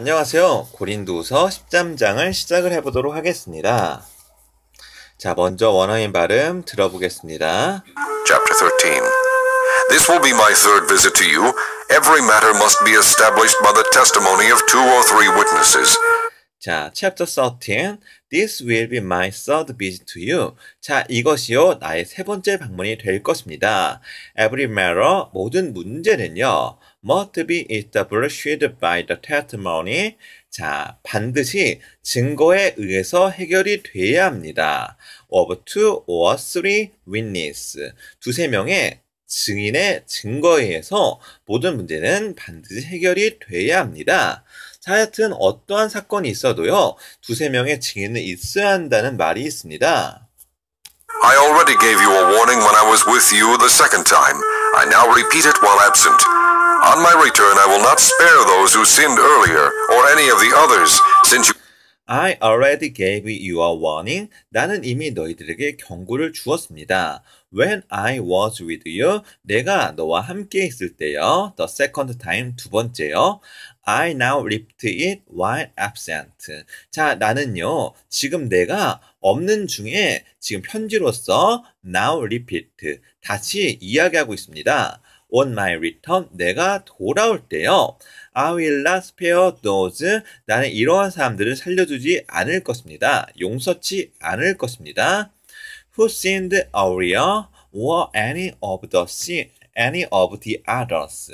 안녕하세요. 고린도후서 13장을 시작을 해보도록 하겠습니다. 자, 먼저 원어민 발음 들어보겠습니다. Chapter 13. This will be my third visit to you. Every matter must be established by the testimony of 2 or 3 witnesses. 자, chapter 13. This will be my third visit to you. 자, 이것이요, 나의 세 번째 방문이 될 것입니다. Every matter, 모든 문제는요, must be established by the testimony. 자, 반드시 증거에 의해서 해결이 돼야 합니다. of 2 or 3 witnesses. 두세 명의 증인의 증거에 의해서 모든 문제는 반드시 해결이 돼야 합니다. 자, 하여튼 어떠한 사건이 있어도요, 두세 명의 증인은 있어야 한다는 말이 있습니다. I already gave you a warning when I was with you the second time. I now repeat it while absent. On my return, I will not spare those who sinned earlier, or any of the others, since you... I already gave you a warning. 나는 이미 너희들에게 경고를 주었습니다. When I was with you, 내가 너와 함께 있을 때요. The second time, 두 번째요. I now repeat it while absent. 자, 나는요, 지금 내가 없는 중에 지금 편지로서 now repeat, 다시 이야기하고 있습니다. On my return, 내가 돌아올 때요. I will not spare those. 나는 이러한 사람들을 살려두지 않을 것입니다. 용서치 않을 것입니다. Who sinned earlier or any of the others.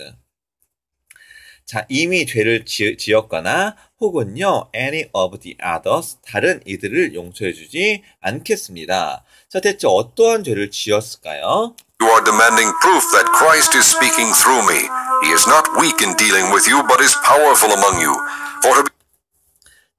자, 이미 죄를 지었거나 혹은요, any of the others, 다른 이들을 용서해주지 않겠습니다. 자, 대체 어떠한 죄를 지었을까요? You are demanding proof that Christ is speaking through me. He is not weak in dealing with you, but is powerful among you. For to be...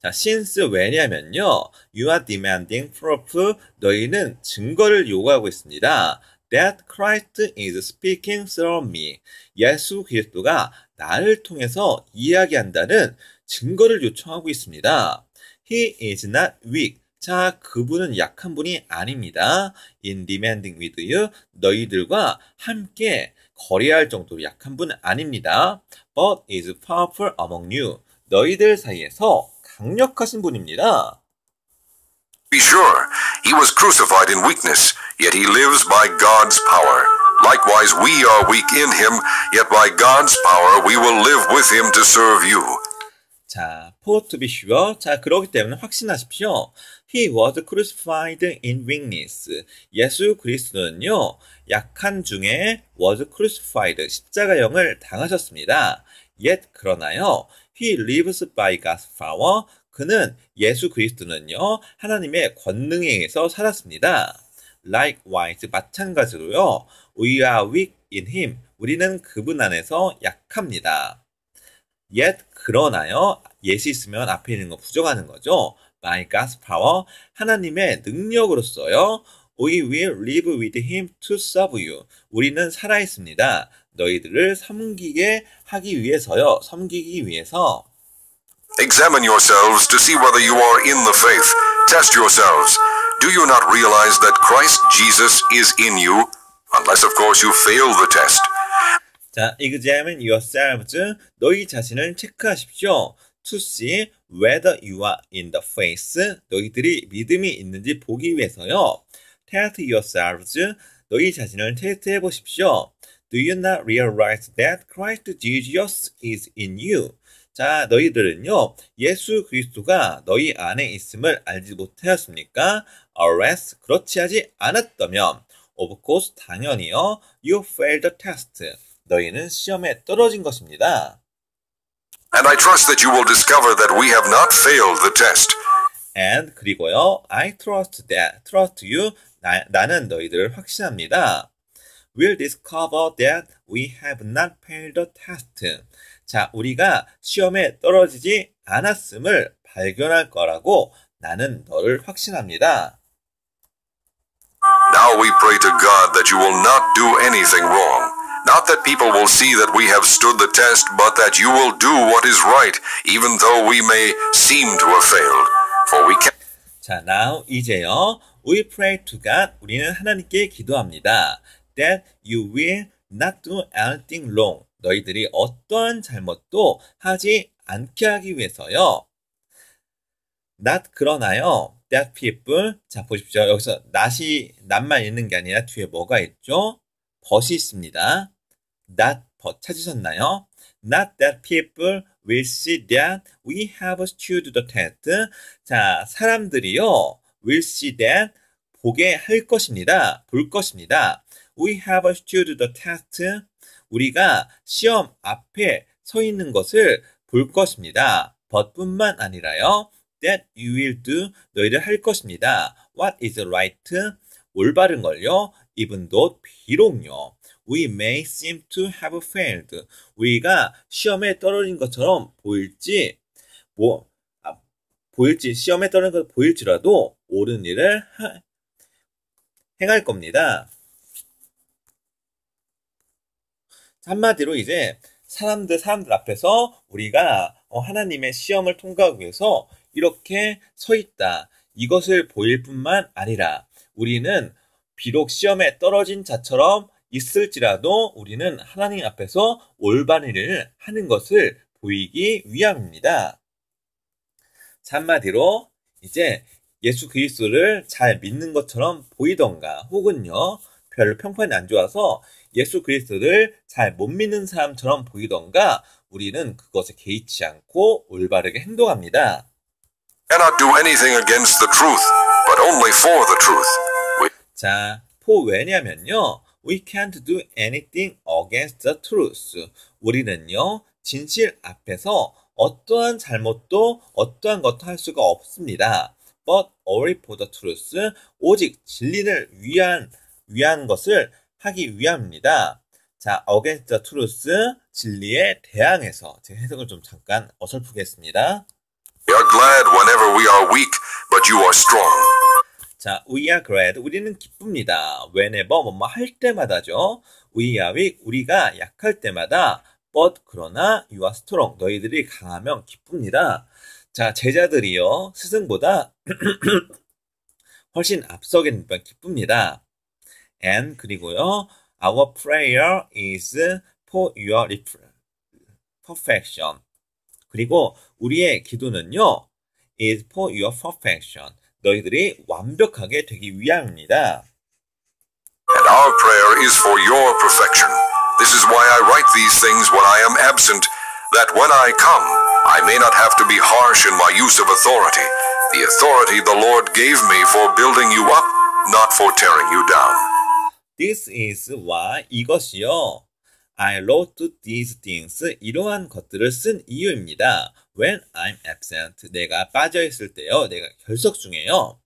자, since 왜냐면요, you are demanding proof, 너희는 증거를 요구하고 있습니다. That Christ is speaking through me. 예수 그리스도가 나를 통해서 이야기한다는 증거를 요청하고 있습니다. He is not weak. 자, 그분은 약한 분이 아닙니다. In demanding with you, 너희들과 함께 거래할 정도로 약한 분은 아닙니다. But is powerful among you. 너희들 사이에서 강력하신 분입니다. Be sure, he was crucified in weakness, yet he lives by God's power. Likewise, we are weak in him, yet by God's power we will live with him to serve you. 자, for to be sure. 자, 그렇기 때문에 확신하십시오. He was crucified in weakness. 예수 그리스도는요, 약한 중에 was crucified, 십자가형을 당하셨습니다. Yet, 그러나요, he lives by God's power. 그는 예수 그리스도는요, 하나님의 권능에 의해서 살았습니다. Likewise, 마찬가지로요, we are weak in him. 우리는 그분 안에서 약합니다. Yet, 그러나요, yet이 있으면 앞에 있는 거 부정하는 거죠. By God's power, 하나님의 능력으로서요, we will live with him to serve you. 우리는 살아있습니다. 너희들을 섬기게 하기 위해서요, 섬기기 위해서. Examine yourselves to see whether you are in the faith. Test yourselves. Do you not realize that Christ Jesus is in you? Unless, of course, you fail the test. 자, examine yourselves. 너희 자신을 체크하십시오. To see whether you are in the faith. 너희들이 믿음이 있는지 보기 위해서요. Test yourselves. 너희 자신을 테스트해 보십시오. Do you not realize that Christ Jesus is in you? 자, 너희들은요, 예수 그리스도가 너희 안에 있음을 알지 못하였습니까? Unless, 그렇지 하지 않았다면, of course, 당연히요, you failed the test. 너희는 시험에 떨어진 것입니다. And I trust that you will discover that we have not failed the test. And, 그리고요, I trust you, 나는 너희들을 확신합니다. We'll discover that we have not failed the test. 자, 우리가 시험에 떨어지지 않았음을 발견할 거라고 나는 너를 확신합니다. Now we pray to God that you will not do anything wrong. Not that people will see that we have stood the test, but that you will do what is right, even though we may seem to have failed. For we can... 자, now 이제요. We pray to God. 우리는 하나님께 기도합니다. That you will not do anything wrong. 너희들이 어떠한 잘못도 하지 않게 하기 위해서요. not 그러나요. that people. 자, 보십시오. 여기서 not만 있는 게 아니라 뒤에 뭐가 있죠? but이 있습니다. that but 찾으셨나요? Not that people will see that we have stood the test. 자, 사람들이요. will see that 보게 할 것입니다. 볼 것입니다. We have stood the test. 우리가 시험 앞에 서 있는 것을 볼 것입니다. but뿐만 아니라요. that you will do. 너희를 할 것입니다. What is right? 올바른 걸요. even though 비록요. We may seem to have failed. 우리가 시험에 떨어진 것처럼 시험에 떨어진 것 보일지라도 옳은 일을 행할 겁니다. 한마디로 이제 사람들 앞에서 우리가 하나님의 시험을 통과하기 위해서 이렇게 서 있다. 이것을 보일 뿐만 아니라 우리는 비록 시험에 떨어진 자처럼 있을지라도 우리는 하나님 앞에서 올바른 일을 하는 것을 보이기 위함입니다. 한마디로 이제 예수 그리스도를 잘 믿는 것처럼 보이던가 혹은요 별로 평판이 안 좋아서 예수 그리스도를 잘 못 믿는 사람처럼 보이던가 우리는 그것에 개의치 않고 올바르게 행동합니다. Cannot do anything against the truth, but only for the truth. 자, 왜냐면요. We can't do anything against the truth. 우리는요, 진실 앞에서 어떠한 잘못도 어떠한 것도 할 수가 없습니다. But only for the truth. 오직 진리를 위한 것을 하기 위함입니다. 자, against the truth. 진리에 대항해서 제가 해석을 좀 잠깐 어설프겠습니다. We are glad whenever we are weak, but you are strong. 자, we are glad. 우리는 기쁩니다. whenever 뭐뭐 할 때마다죠. we are weak. 우리가 약할 때마다. but 그러나 you are strong. 너희들이 강하면 기쁩니다. 자, 제자들이요. 스승보다 훨씬 앞서겠지만 기쁩니다. and 그리고요. Our prayer is for your perfection. 그리고 우리의 기도는요. is for your perfection. 너희들이 완벽하게 되기 위함입니다. And our prayer is for your perfection. This is why I write these things when I am absent, that when I come, I may not have to be harsh in my use of authority, the authority the Lord gave me for building you up, not for tearing you down. This is why 이것이요. I wrote these things. 이러한 것들을 쓴 이유입니다. When I'm absent. 내가 빠져있을 때요. 내가 결석 중에요.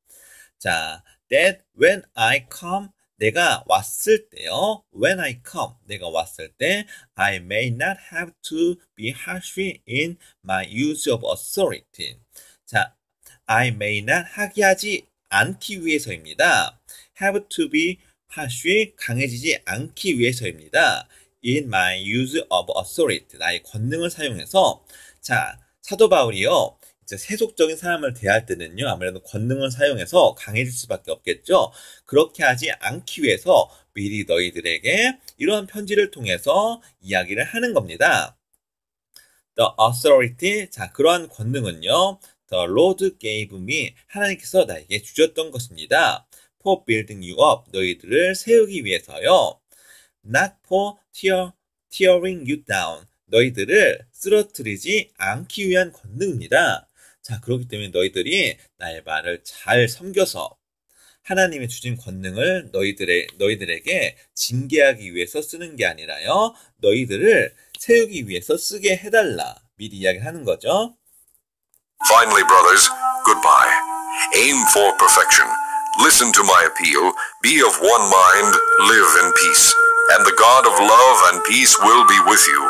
자, that when I come. 내가 왔을 때요. When I come. 내가 왔을 때 I may not have to be harsh in my use of authority. 자, I may not 하지 않기 위해서입니다. have to be harsh, 강해지지 않기 위해서입니다. in my use of authority. 나의 권능을 사용해서. 자, 사도 바울이요. 이제 세속적인 사람을 대할 때는요. 아무래도 권능을 사용해서 강해질 수밖에 없겠죠. 그렇게 하지 않기 위해서 미리 너희들에게 이러한 편지를 통해서 이야기를 하는 겁니다. The authority. 자, 그러한 권능은요. The Lord gave me. 하나님께서 나에게 주셨던 것입니다. For building you up. 너희들을 세우기 위해서요. Not for tearing you down. 너희들을 쓰러뜨리지 않기 위한 권능입니다. 자, 그렇기 때문에 너희들이 나의 말을 잘 섬겨서 하나님의 주신 권능을 너희들에게 징계하기 위해서 쓰는 게 아니라요. 너희들을 세우기 위해서 쓰게 해달라. 미리 이야기를 하는 거죠. Finally, brothers, goodbye. Aim for perfection. Listen to my appeal. Be of one mind. Live in peace. And the God of love and peace will be with you.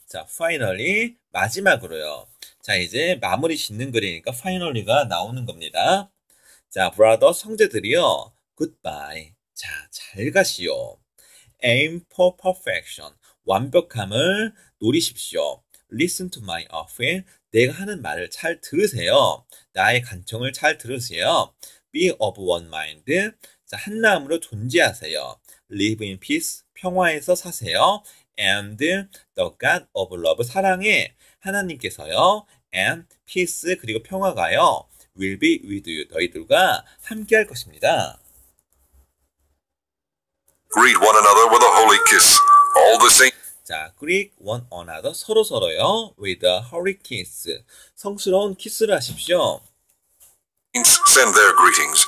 자, finally, 마지막으로요. 자, 이제 마무리 짓는 글이니까 finally가 나오는 겁니다. 자, brother, 형제들이요. goodbye. 자, 잘 가시오. aim for perfection. 완벽함을 노리십시오. listen to my appeal. 내가 하는 말을 잘 들으세요. 나의 간청을 잘 들으세요. be of one mind. 자, 한 마음으로 존재하세요. live in peace. 평화에서 사세요. and the God of love. 사랑의 하나님께서요, and peace 그리고 평화가요, will be with you 너희들과 함께 할 것입니다. Greet one another with a holy kiss. All the saints 자, greet one another 서로서로요, with a holy kiss 성스러운 키스를 하십시오. send their greetings.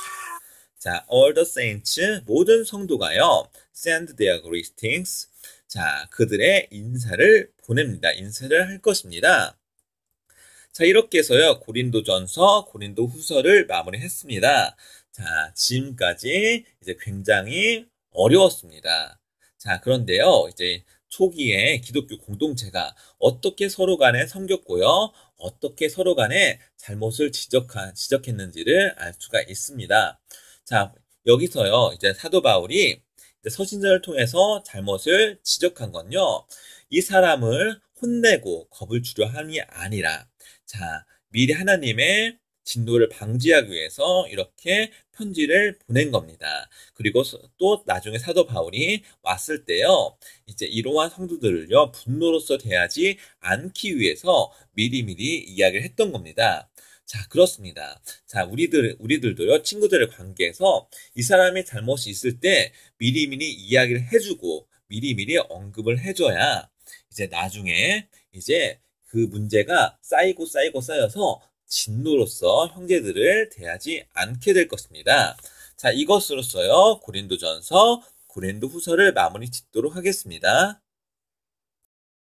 자, all the saints 모든 성도가요, send their greetings 자, 그들의 인사를 보냅니다. 인사를 할 것입니다. 자, 이렇게 해서요, 고린도전서, 고린도후서를 마무리했습니다. 자, 지금까지 이제 굉장히 어려웠습니다. 자, 그런데요, 이제 초기에 기독교 공동체가 어떻게 서로 간에 섬겼고요, 어떻게 서로 간에 잘못을 지적했는지를 알 수가 있습니다. 자, 여기서요, 이제 사도 바울이 서신전을 통해서 잘못을 지적한 건요, 이 사람을 혼내고 겁을 주려 함이 아니라, 자, 미리 하나님의 진노를 방지하기 위해서 이렇게 편지를 보낸 겁니다. 그리고 또 나중에 사도 바울이 왔을 때요, 이제 이러한 성도들을요, 분노로서 대하지 않기 위해서 미리미리 이야기를 했던 겁니다. 자, 그렇습니다. 자, 우리들도요, 친구들의 관계에서 이 사람의 잘못이 있을 때 미리미리 이야기를 해주고 미리미리 언급을 해줘야 이제 나중에 이제 그 문제가 쌓여서 진노로서 형제들을 대하지 않게 될 것입니다. 자, 이것으로써요, 고린도전서, 고린도후서를 마무리 짓도록 하겠습니다.